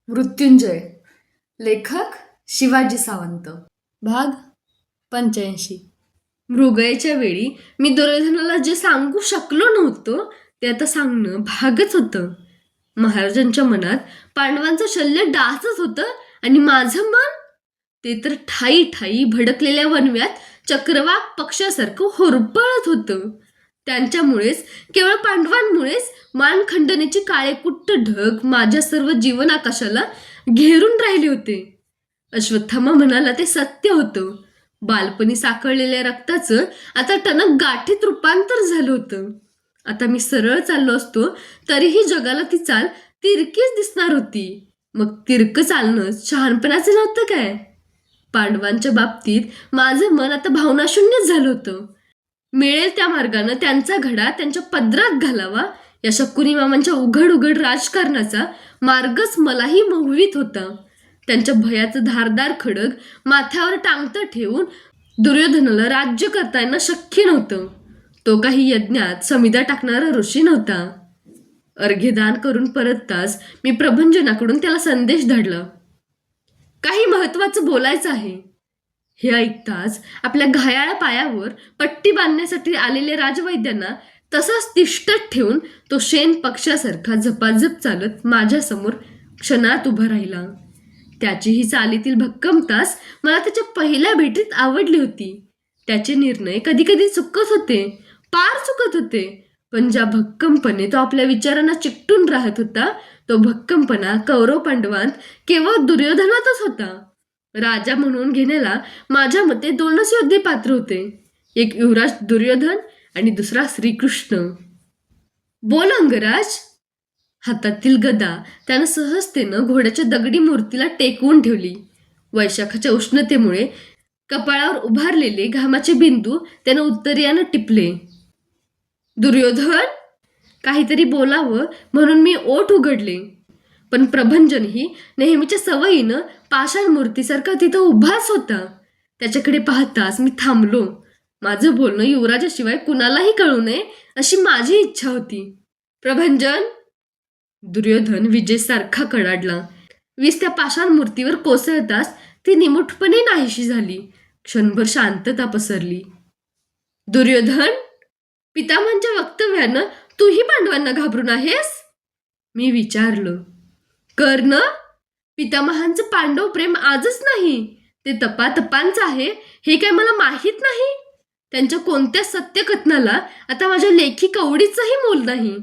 मृत्युंजय. लेखक शिवाजी सावंत. भाग 85. मृगयेच्या वेळी मी दुर्योधनाला जे सांगू शकलो नव्हतो ते आता सांगणं भागच होतं. महाराजांच्या मनात पांडवांचं शल्य डासच होतं आणि माझं मन ते तर ठाई ठाई भडकलेल्या वनव्यात चक्रवाक पक्षासारखं होरपळत होतं. त्यांच्यामुळेच, केवळ पांडवांमुळेच मानखंडनेची काळेकुट्ट ढग माझ्या सर्व जीवन आकाशाला घेरून राहिले होते. अश्वत्थामा म्हणाला ते सत्य होतं. बालपणी साकळलेल्या रक्ताचं आता टणक गाठीत रूपांतर झालं होतं. आता मी सरळ चाललो असतो तरीही जगाला ती चाल तिरकीच दिसणार होती. मग तिरकं चालणं शहाणपणाचं नव्हतं काय? पांडवांच्या बाबतीत माझं मन आता भावनाशून्यच झालं होतं. मिळेल त्या मार्गानं त्यांचा घडा त्यांच्या पदरात घालावा, या शकुनी मामांच्या उघड उघड राजकारणाचा मार्गच मलाही मोहवीत होता. त्यांच्या भयाचं धारदार खडग माथ्यावर टांगतं ठेवून दुर्योधनाला राज्य करता येणं शक्य नव्हतं. तो काही यज्ञात समिधा टाकणारा ऋषी नव्हता. अर्घ्यदान करून परतताच मी प्रभंजनाकडून त्याला संदेश धाडला. काही महत्वाचं बोलायचं आहे. हे ऐकताच आपल्या घायाळ पायावर पट्टी बांधण्यासाठी आलेल्या राजवैद्यांना तसाच तिष्ठत ठेवून तो शेण पक्षासारखा झपाझप चालत माझ्यासमोर क्षणात उभा राहिला. त्याची ही चालीतील भक्कमताच मला त्याच्या पहिल्या भेटीत आवडली होती. त्याचे निर्णय कधी कधी चुकत होते, पार चुकत होते, पण ज्या भक्कमपणे तो आपल्या विचारांना चिकटून राहत होता तो भक्कमपणा कौरव पांडवांत केवळ दुर्योधनातच होता. राजा म्हणून घेण्याला माझ्या मते दोनच योद्धे पात्र होते. एक युवराज दुर्योधन आणि दुसरा श्रीकृष्ण. बोल अंगराज. हातातील गदा त्यानं सहजतेनं घोड्याच्या दगडी मूर्तीला टेकवून ठेवली. वैशाखाच्या उष्णतेमुळे कपाळावर उभारलेले घामाचे बिंदू त्यानं उत्तरेयानं टिपले. दुर्योधन. काहीतरी बोलावं म्हणून मी ओठ उघडले, पण प्रभंजनही नेहमीच्या सवयीनं पाषाण मूर्तीसारखा तिथं उभाच होता. त्याच्याकडे पाहताच मी थांबलो. माझं बोलणं युवराजाशिवाय कुणालाही कळू नये अशी माझी इच्छा होती. प्रभंजन. दुर्योधन विजेसारखा कडाडला. वीज त्या पाषाण मूर्तीवर कोसळताच ती निमुटपणे नाहीशी झाली. क्षणभर शांतता पसरली. दुर्योधन. पितामहांच्या वक्तव्यानं तूही पांडवांना घाबरून आहेस? मी विचारलं. कर्ण. पितामहांचं पांडव प्रेम आजच नाही, ते तपातपांचं आहे हे काय मला माहीत नाही? त्यांच्या कोणत्या सत्यकथनाला आता माझ्या लेखी कवडीचंही मोल नाही.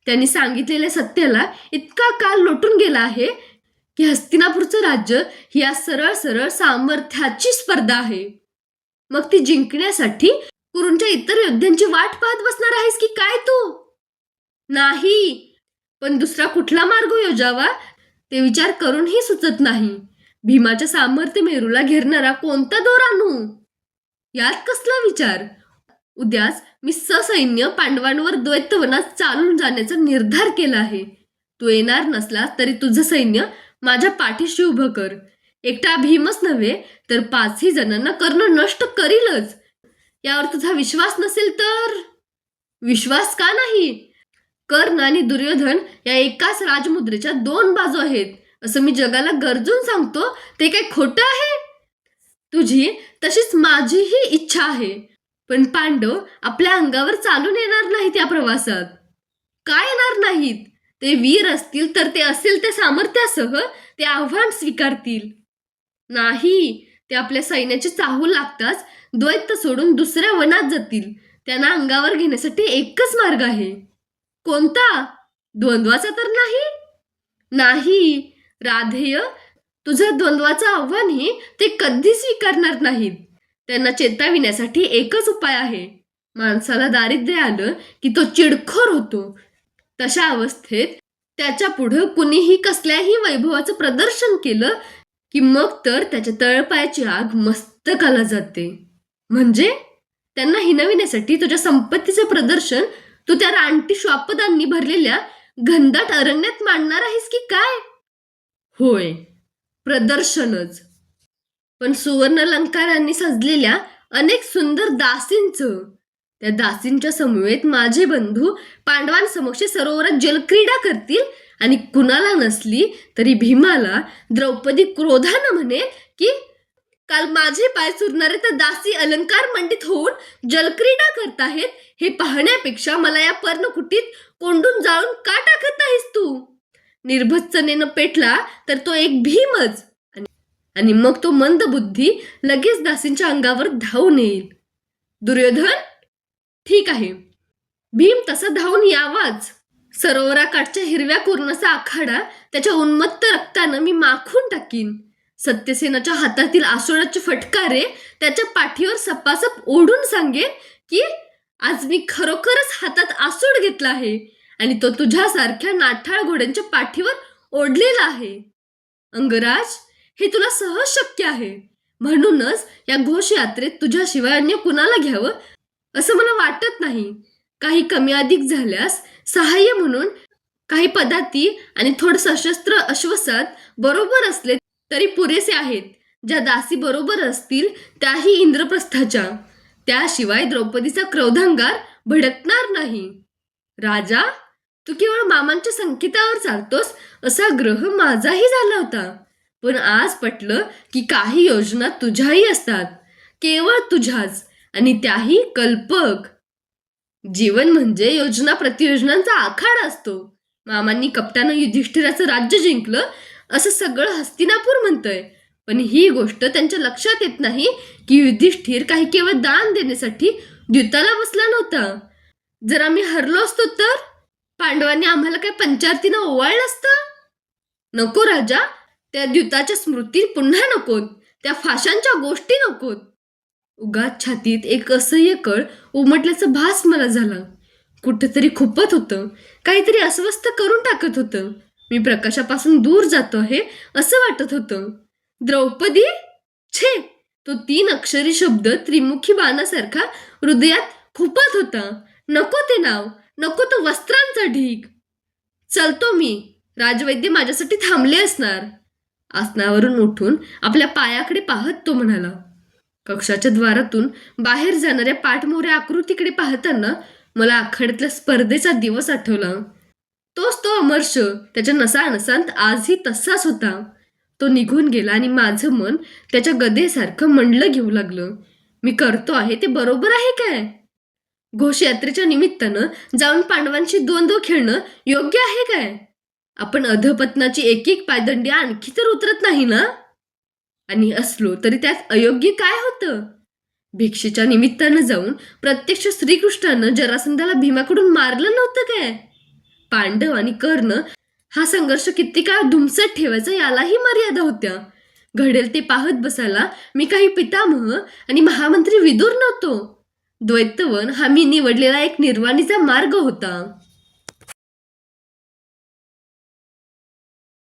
त्यांनी सांगितलेल्या सत्याला इतका काल लोटून गेला आहे की हस्तिनापूरचं राज्य ही आज सरळ सरळ सामर्थ्याची स्पर्धा आहे. मग ती जिंकण्यासाठी कुरूंच्या इतर योद्ध्यांची वाट पाहत बसणार आहेस की काय तू? नाही, पण दुसरा कुठला मार्ग योजावा ते विचार करूनही सुचत नाही. भीमाच्या सामर्थ्य मेरूला घेरणारा कोणता दोर आणू? यात कसला विचार? उद्याच मी ससैन्य पांडवांवर द्वैतवनात चालून जाण्याचा निर्धार केला आहे. तू येणार नसलास तरी तुझं सैन्य माझ्या पाठीशी उभं कर. एकटा भीमच नव्हे तर 5ही जणांना कर्ण नष्ट करीलच. यावर तुझा विश्वास नसेल तर? विश्वास का नाही? कर्ण आणि दुर्योधन या एकाच राजमुद्रेच्या 2 बाजू आहेत असं मी जगाला गरजून सांगतो. ते काय खोटं आहे? तुझी तशीच माझीही इच्छा आहे, पण पांडव आपल्या अंगावर चालून येणार नाहीत या प्रवासात. काय येणार नाहीत? ते वीर असतील तर ते असेल त्या सामर्थ्यासह ते आव्हान स्वीकारतील. नाही, ते आपल्या सैन्याची चाहू लागताच द्वैत सोडून दुसऱ्या वनात जातील. त्यांना अंगावर घेण्यासाठी एकच मार्ग आहे. कोणता? द्वंद्वाचा तर नाही? नाही राधेय, तुझं द्वंद्वाचं आव्हानही ते कधी स्वीकारणार नाहीत. त्यांना चेताविण्यासाठी एकच उपाय आहे. माणसाला दारिद्र्य आलं की तो चिडखोर होतो. तशा अवस्थेत त्याच्या पुढं कुणीही कसल्याही वैभवाचं प्रदर्शन केलं की मग तर त्याच्या तळपायाची आग मस्तकाला जाते. म्हणजे त्यांना हिनविण्यासाठी तुझ्या संपत्तीचं प्रदर्शन तू त्या रानटी श्वापदांनी भरलेल्या घनदाट अरण्यात मांडणार आहेस की काय? होय, प्रदर्शनच. पण सुवर्णलंकारांनी सजलेल्या अनेक सुंदर दासींचं. त्या दासींच्या समवेत माझे बंधू पांडवांसमक्ष सरोवरात जलक्रीडा करतील आणि कुणाला नसली तरी भीमाला द्रौपदी क्रोधानं म्हणे की काल माझे पाय चुरणारे तर दासी अलंकार मंडित होऊन जलक्रीडा करत आहेत, हे पाहण्यापेक्षा मला या पर्णकुटीत कोंडून जाळून का टाकत नाहीस तू? निर्भत्सनेनं पेटला तर तो एक भीमच, आणि मग तो मंदबुद्धी लगेच दासींच्या अंगावर धावून येईल. दुर्योधन, ठीक आहे, भीम तसा धावून यावाच. सरोवराकाठच्या हिरव्या कुर्णाचा आखाडा त्याच्या उन्मत्त रक्तानं मी माखून टाकीन. सत्यसेनाच्या हातातील आसोळाचे फटकारे त्याच्या पाठीवर सपासप ओढून सांगेन की आज मी खरोखरच हातात आसूड घेतला आहे आणि तो तुझ्यासारख्या नाठाळ घोड्यांच्या पाठीवर ओढलेला आहे. अंगराज, हे तुला सहज शक्य आहे. म्हणूनच या घोषयात्रेत तुझ्याशिवाय अन्य कुणाला घ्यावं असं मला वाटत नाही. काही कमी अधिक झाल्यास सहाय्य म्हणून काही पदाती आणि थोडं सशस्त्र अश्वसात बरोबर असले तरी पुरेसे आहेत. ज्या दासी बरोबर असतील त्याही इंद्रप्रस्थाच्या. त्याशिवाय द्रौपदीचा क्रोधांगार भडकणार नाही. राजा, तू केवळ मामांच्या संकेतावर चालतोस असा ग्रह माझाही झाला होता. पण आज पटलं की काही योजना तुझ्याही असतात, केवळ तुझ्याच, आणि त्याही कल्पक. जीवन म्हणजे योजना प्रतियोजनांचा आखाडा असतो. मामांनी कपटानं युधिष्ठिराचं राज्य जिंकलं असं सगळं हस्तिनापूर म्हणतंय, पण ही गोष्ट त्यांच्या लक्षात येत नाही की युधिष्ठिर काही केवळ दान देण्यासाठी द्यूताला बसला नव्हता. जर आम्ही हरलो असतो तर पांडवांनी आम्हाला काय पंचारतीनं ओवाळलं असतं? नको राजा, त्या द्यूताच्या स्मृती पुन्हा नकोत, त्या फाशांच्या गोष्टी नकोत. उगाच छातीत एक असह्य कळ उमटल्याचा भास मला झाला. कुठंतरी खुपत होतं, काहीतरी अस्वस्थ करून टाकत होतं. मी प्रकाशापासून दूर जातो आहे असं वाटत होतं. द्रौपदी, छे, तो 3 अक्षरी शब्द त्रिमुखी बाणासारखा हृदयात खुपत होता. नको ते नाव, नको तो वस्त्रांचा ढीग. चलतो मी, राजवैद्य माझ्यासाठी थांबले असणार. आसनावरून उठून आपल्या पायाकडे पाहत तो म्हणाला. कक्षाच्या द्वारातून बाहेर जाणाऱ्या पाठमोऱ्या आकृतीकडे पाहताना मला आखाड्यातल्या स्पर्धेचा दिवस आठवला. तोच तो अमर्ष त्याच्या नसानसांत आजही तसाच होता. तो निघून गेला आणि माझं मन त्याच्या गदेसारखं मंडलं घेऊ लागलं. मी करतो आहे ते बरोबर आहे काय? घोषयात्रेच्या निमित्तानं जाऊन पांडवांशी द्वंद्व खेळणं योग्य आहे काय? आपण अधपतनाची एक एक पायदंडी आणखी तर उतरत नाही ना? आणि असलो तरी त्यात अयोग्य काय होतं? भिक्षेच्या निमित्तानं जाऊन प्रत्यक्ष श्रीकृष्णानं जरासंधाला भीमाकडून मारलं नव्हतं काय? पांडव आणि कर्ण हा संघर्ष किती काळ धुमसत ठेवायचा यालाही मर्यादा होत्या. घडेल ते पाहत बसायला मी काही पितामह आणि महामंत्री विदूर नव्हतो. द्वैतवन हा मी निवडलेला एक निर्वाणीचा मार्ग होता.